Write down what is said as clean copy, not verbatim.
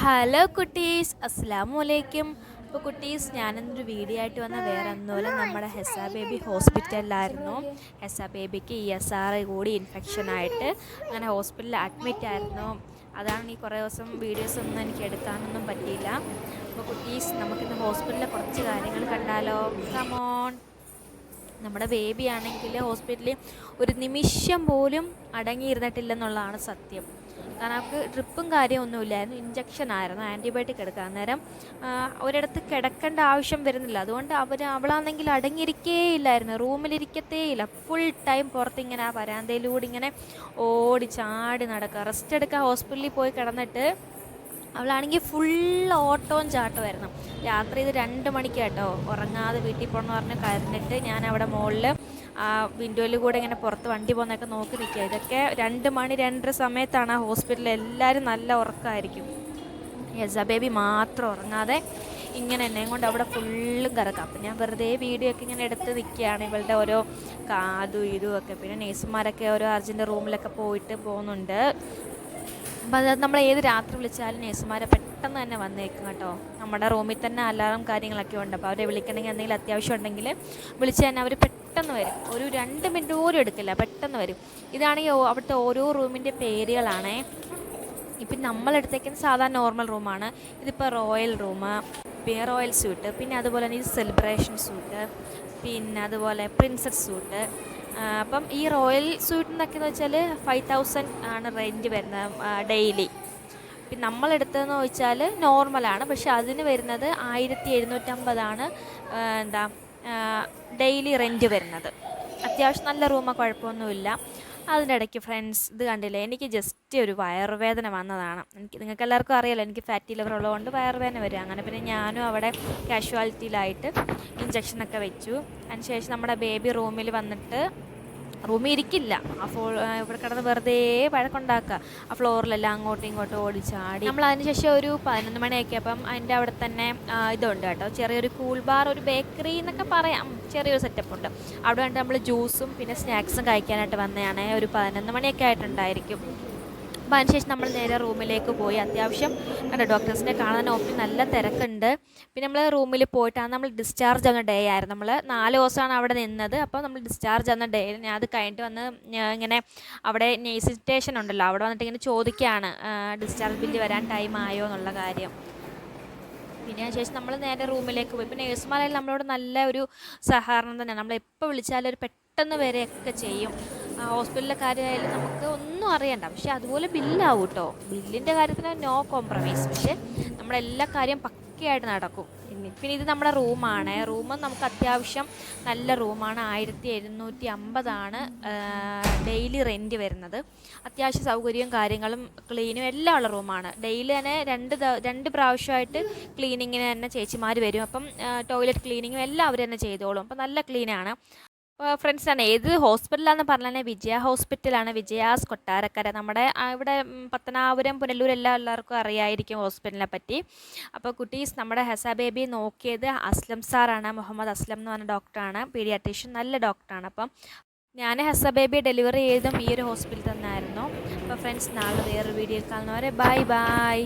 Hello കുട്ടീസ്, അസ്സലാമു അലൈക്കും. അപ്പോൾ കുട്ടീസ്, ഞാനിന്നൊരു വീഡിയോ ആയിട്ട് വന്ന വേറെ ഒന്നുമല്ല, നമ്മുടെ ഹെസ ബേബി ഹോസ്പിറ്റലിലായിരുന്നു. ഹെസ ബേബിക്ക് ESR കൂടി ഇൻഫെക്ഷനായിട്ട് അങ്ങനെ ഹോസ്പിറ്റലിൽ അഡ്മിറ്റ് ആയിരുന്നു. അതാണ് ഈ കുറേ ദിവസം വീഡിയോസൊന്നും എനിക്ക് എടുക്കാനൊന്നും പറ്റിയില്ല. അപ്പോൾ കുട്ടീസ്, നമുക്കിന്ന് ഹോസ്പിറ്റലിലെ കുറച്ച് കാര്യങ്ങൾ കണ്ടാലോ? കമോൺ. നമ്മുടെ ബേബി ആണെങ്കിൽ ഹോസ്പിറ്റലിൽ ഒരു നിമിഷം പോലും അടങ്ങിയിരുന്നിട്ടില്ലെന്നുള്ളതാണ് സത്യം. കാരണം അവൾക്ക് ഡ്രിപ്പും കാര്യമൊന്നുമില്ലായിരുന്നു, ഇഞ്ചക്ഷൻ ആയിരുന്നു, ആൻറ്റിബയോട്ടിക് എടുക്കുക. അന്നേരം ഒരിടത്ത് കിടക്കേണ്ട ആവശ്യം വരുന്നില്ല. അതുകൊണ്ട് അവളാണെങ്കിൽ അടങ്ങിയിരിക്കേയില്ലായിരുന്നു, റൂമിലിരിക്കത്തേയില്ല. ഫുൾ ടൈം പുറത്തിങ്ങനെ ആ വരാന്തയിലൂടെ ഇങ്ങനെ ഓടി ചാടി നടക്കുക. റെസ്റ്റ് എടുക്കുക. ഹോസ്പിറ്റലിൽ പോയി കിടന്നിട്ട് അവളാണെങ്കിൽ ഫുൾ ഓട്ടവും ചാട്ടമായിരുന്നു. രാത്രി ഇത് 2 മണിക്ക് കേട്ടോ ഉറങ്ങാതെ വീട്ടിൽ പോകണമെന്ന് പറഞ്ഞ് കരഞ്ഞിട്ട് ഞാൻ അവിടെ മുകളിൽ ആ വിൻഡോയിൽ കൂടെ ഇങ്ങനെ പുറത്ത് വണ്ടി പോകുന്നതൊക്കെ നോക്കി നിൽക്കുക. ഇതൊക്കെ 2 മണി 2:30 സമയത്താണ് ആ ഹോസ്പിറ്റലിൽ എല്ലാവരും നല്ല ഉറക്കമായിരിക്കും. ഹെസ ബേബി മാത്രം ഉറങ്ങാതെ ഇങ്ങനെ എന്നെയും കൊണ്ട് അവിടെ ഫുള്ളും കറക്കാം. അപ്പം ഞാൻ വെറുതെ വീഡിയോ ഒക്കെ ഇങ്ങനെ എടുത്ത് നിൽക്കുകയാണ്, ഇവളുടെ ഓരോ കാതും ഇതും ഒക്കെ. പിന്നെ നേഴ്സുമാരൊക്കെ ഓരോ അർജൻറ്റ് റൂമിലൊക്കെ പോയിട്ട് പോകുന്നുണ്ട്. അപ്പം അത് നമ്മൾ ഏത് രാത്രി വിളിച്ചാലും നേഴ്സുമാരെ പെട്ടെന്ന് തന്നെ വന്നേക്കും കേട്ടോ. നമ്മുടെ റൂമിൽ തന്നെ അലാറം കാര്യങ്ങളൊക്കെ ഉണ്ട്. അപ്പോൾ അവരെ വിളിക്കണമെങ്കിൽ എന്തെങ്കിലും അത്യാവശ്യം ഉണ്ടെങ്കിൽ വിളിച്ച് തന്നെ അവർ പെട്ടെന്ന് വരും. ഒരു 2 മിനിറ്റ് പോലും എടുക്കില്ല, പെട്ടെന്ന് വരും. ഇതാണെങ്കിൽ അവിടുത്തെ ഓരോ റൂമിൻ്റെ പേരുകളാണേ. ഇപ്പം നമ്മളെടുത്തേക്കുന്ന സാധാരണ നോർമൽ റൂമാണ്. ഇതിപ്പോൾ റോയൽ റൂം, പിന്നെ റോയൽ സ്യൂട്ട്, പിന്നെ അതുപോലെ തന്നെ ഇത് സെലിബ്രേഷൻ സ്യൂട്ട്, പിന്നെ അതുപോലെ പ്രിൻസസ് സ്യൂട്ട്. അപ്പം ഈ റോയൽ സ്യൂട്ടിനൊക്കെയെന്ന് വെച്ചാൽ 5000 ആണ് റെൻറ്റ് വരുന്നത് ഡെയിലി. പിന്നെ നമ്മളെടുത്തതെന്ന് വെച്ചാൽ നോർമലാണ്, പക്ഷെ അതിന് വരുന്നത് 1750 എന്താ ഡെയിലി റെൻറ്റ് വരുന്നത്. അത്യാവശ്യം നല്ല റൂമാണ്, കുഴപ്പമൊന്നുമില്ല. അതിൻ്റെ ഇടയ്ക്ക് ഫ്രണ്ട്സ്, ഇത് കണ്ടില്ലേ, എനിക്ക് ജസ്റ്റ് ഒരു വയറുവേദന വന്നതാണ്. നിങ്ങൾക്ക് എല്ലാവർക്കും അറിയാമല്ലോ, എനിക്ക് ഫാറ്റി ലിവർ ഉള്ളതുകൊണ്ട് വയറുവേദന വരും. അങ്ങനെ പിന്നെ ഞാനും അവിടെ കാഷ്വാലിറ്റിയിലായിട്ട് ഇഞ്ചക്ഷനൊക്കെ വെച്ചു. അതിനുശേഷം നമ്മുടെ ബേബി റൂമിൽ വന്നിട്ട് റൂമിൽ ഇരിക്കില്ല. ഇവിടെ കിടന്ന് വെറുതെ വഴക്കുണ്ടാക്കുക. ആ ഫ്ലോറിലെല്ലാം അങ്ങോട്ടും ഇങ്ങോട്ടും ഓടിച്ചാടി. നമ്മൾ അതിനുശേഷം ഒരു 11 മണിയൊക്കെ അപ്പം അതിൻ്റെ അവിടെ തന്നെ ഇതുണ്ട് കേട്ടോ, ചെറിയൊരു കൂൾ ബാർ, ഒരു ബേക്കറി എന്നൊക്കെ പറയാം, ചെറിയൊരു സെറ്റപ്പ് ഉണ്ട്. അവിടെ കണ്ട് നമ്മൾ ജ്യൂസും പിന്നെ സ്നാക്സും കഴിക്കാനായിട്ട് വന്നതാണ്. ഒരു 11 മണിയൊക്കെ ആയിട്ടുണ്ടായിരിക്കും. അപ്പോൾ അതിനുശേഷം നമ്മൾ നേരെ റൂമിലേക്ക് പോയി. അത്യാവശ്യം കണ്ടോ, ഡോക്ടേഴ്സിനെ കാണാൻ ഓപ്പി നല്ല തിരക്കുണ്ട്. പിന്നെ നമ്മൾ റൂമിൽ പോയിട്ടാണ് നമ്മൾ ഡിസ്ചാർജ് ആവുന്ന ഡേ ആയിരുന്നു. നമ്മൾ 4 ദിവസമാണ് അവിടെ നിന്നത്. അപ്പോൾ നമ്മൾ ഡിസ്ചാർജ് ആവുന്ന ഡേ ഞാൻ അത് കഴിഞ്ഞിട്ട് വന്ന് ഇങ്ങനെ അവിടെ നേഴ്സിംഗ് സ്റ്റേഷൻ ഉണ്ടല്ലോ, അവിടെ വന്നിട്ട് ഇങ്ങനെ ചോദിക്കുകയാണ് ഡിസ്ചാർജ് ബില്ല് വരാൻ ടൈം ആയോ എന്നുള്ള കാര്യം. പിന്നെ അതിനുശേഷം നമ്മൾ നേരെ റൂമിലേക്ക് പോയി. പിന്നെ നേഴ്സുമാരെല്ലാം നമ്മളോട് നല്ല ഒരു സഹകരണം തന്നെയാണ്. നമ്മൾ എപ്പോൾ വിളിച്ചാലും ഒരു പെട്ടെന്ന് വരെയൊക്കെ ചെയ്യും. ഹോസ്പിറ്റലിലെ കാര്യമായാലും നമുക്ക് ഒന്നും അറിയണ്ട, പക്ഷെ അതുപോലെ ബില്ലാവും കേട്ടോ. ബില്ലിൻ്റെ കാര്യത്തിന് നോ കോംപ്രമൈസ്. പക്ഷേ നമ്മുടെ എല്ലാ കാര്യം പക്കയായിട്ട് നടക്കും. പിന്നെ ഇത് നമ്മുടെ റൂമാണ്. റൂം നമുക്ക് അത്യാവശ്യം നല്ല റൂമാണ്. 1750 ഡെയിലി റെൻറ്റ് വരുന്നത്. അത്യാവശ്യം സൗകര്യവും കാര്യങ്ങളും ക്ലീനും എല്ലാം ഉള്ള റൂമാണ്. ഡെയിലി തന്നെ 2 പ്രാവശ്യമായിട്ട് ക്ലീനിങ്ങിന് തന്നെ ചേച്ചിമാർ വരും. അപ്പം ടോയ്ലറ്റ് ക്ലീനിങ്ങും എല്ലാം അവർ തന്നെ ചെയ്തോളും. അപ്പം നല്ല ക്ലീനാണ്. ഫ്രണ്ട്സാണ്. ഏത് ഹോസ്പിറ്റലാണെന്ന് പറഞ്ഞാൽ വിജയ ഹോസ്പിറ്റലാണ്, വിജയാസ് കൊട്ടാരക്കര. നമ്മുടെ ഇവിടെ പത്തനാപുരം പുനലൂർ എല്ലാവർക്കും അറിയായിരിക്കും ഹോസ്പിറ്റലിനെ പറ്റി. അപ്പോൾ കുട്ടീസ്, നമ്മുടെ ഹെസ ബേബി നോക്കിയത് അസ്ലം സാറാണ്, മുഹമ്മദ് അസ്ലം എന്ന് പറഞ്ഞ ഡോക്ടറാണ്, പീഡിയാട്രീഷ്യൻ, നല്ല ഡോക്ടറാണ്. അപ്പം ഞാൻ ഹെസ ബേബി ഡെലിവറി ചെയ്തതും ഈ ഒരു ഹോസ്പിറ്റലിൽ തന്നെയായിരുന്നു. അപ്പോൾ ഫ്രണ്ട്സ്, നാളെ വേറൊരു വീഡിയോയിൽ കാണുന്നവരെ ബൈ ബൈ.